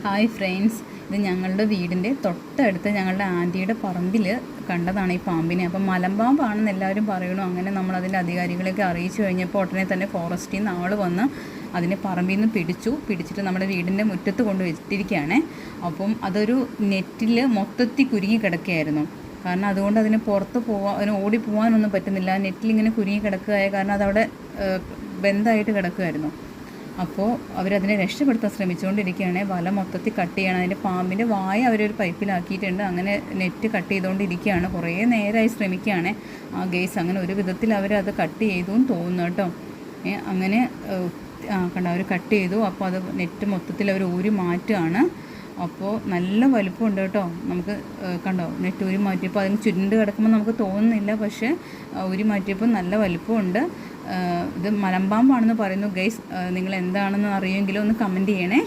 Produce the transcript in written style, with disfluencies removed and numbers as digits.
Hi friends, ഇത് ഞങ്ങളുടെ വീടിൻ്റെ തൊട്ടടുത്ത് ഞങ്ങളുടെ ആൻറ്റിയുടെ പറമ്പിൽ കണ്ടതാണ് ഈ പാമ്പിനെ. അപ്പം മലമ്പാമ്പാണെന്ന് എല്ലാവരും പറയണു. അങ്ങനെ നമ്മളതിൻ്റെ അധികാരികളെയൊക്കെ അറിയിച്ചു കഴിഞ്ഞപ്പോൾ ഉടനെ തന്നെ ഫോറസ്റ്റിൽ നിന്ന് ആൾ വന്ന് അതിനെ പറമ്പിൽ നിന്ന് പിടിച്ചിട്ട് നമ്മുടെ വീടിൻ്റെ മുറ്റത്ത് കൊണ്ട് വെച്ചിരിക്കുകയാണ്. അപ്പം അതൊരു നെറ്റിൽ മൊത്തത്തിൽ കുരുങ്ങി കിടക്കുകയായിരുന്നു. കാരണം അതുകൊണ്ട് അതിന് പുറത്ത് അതിന് ഓടി പോകാനൊന്നും പറ്റുന്നില്ല. നെറ്റിലിങ്ങനെ കുരുങ്ങി കിടക്കുകയായ കാരണം അതവിടെ ബന്ധമായിട്ട് കിടക്കുമായിരുന്നു. അപ്പോൾ അവരതിനെ രക്ഷപ്പെടുത്താൻ ശ്രമിച്ചുകൊണ്ടിരിക്കുകയാണ്. വല മൊത്തത്തിൽ കട്ട് ചെയ്യണം. അതിൻ്റെ പാമ്പിൻ്റെ വായ അവരൊരു പൈപ്പിലാക്കിയിട്ടുണ്ട്. അങ്ങനെ നെറ്റ് കട്ട് ചെയ്തുകൊണ്ടിരിക്കുകയാണ്. കുറേ നേരമായി ശ്രമിക്കുകയാണ് ഗെയ്സ്. അങ്ങനെ ഒരു വിധത്തിൽ അവരത് കട്ട് ചെയ്തു എന്ന് തോന്നുന്നു കേട്ടോ. അങ്ങനെ കണ്ടോ, അവർ കട്ട് ചെയ്തു. അപ്പോൾ അത് നെറ്റ് മൊത്തത്തിൽ അവർ ഊരി മാറ്റുകയാണ്. അപ്പോൾ നല്ല വലുപ്പമുണ്ട് കേട്ടോ. നമുക്ക് കണ്ടോ, നെറ്റ് ഊരി മാറ്റിയപ്പോൾ അതിന് ചുരുണ്ട് കിടക്കുമ്പോൾ നമുക്ക് തോന്നുന്നില്ല, പക്ഷേ ഊരി മാറ്റിയപ്പോൾ നല്ല വലുപ്പമുണ്ട്. ഇത് മലമ്പാമ്പാണെന്ന് പറയുന്നു ഗൈസ്. നിങ്ങൾ എന്താണെന്ന് അറിയുമെങ്കിലും ഒന്ന് കമൻറ്റ് ചെയ്യണേ.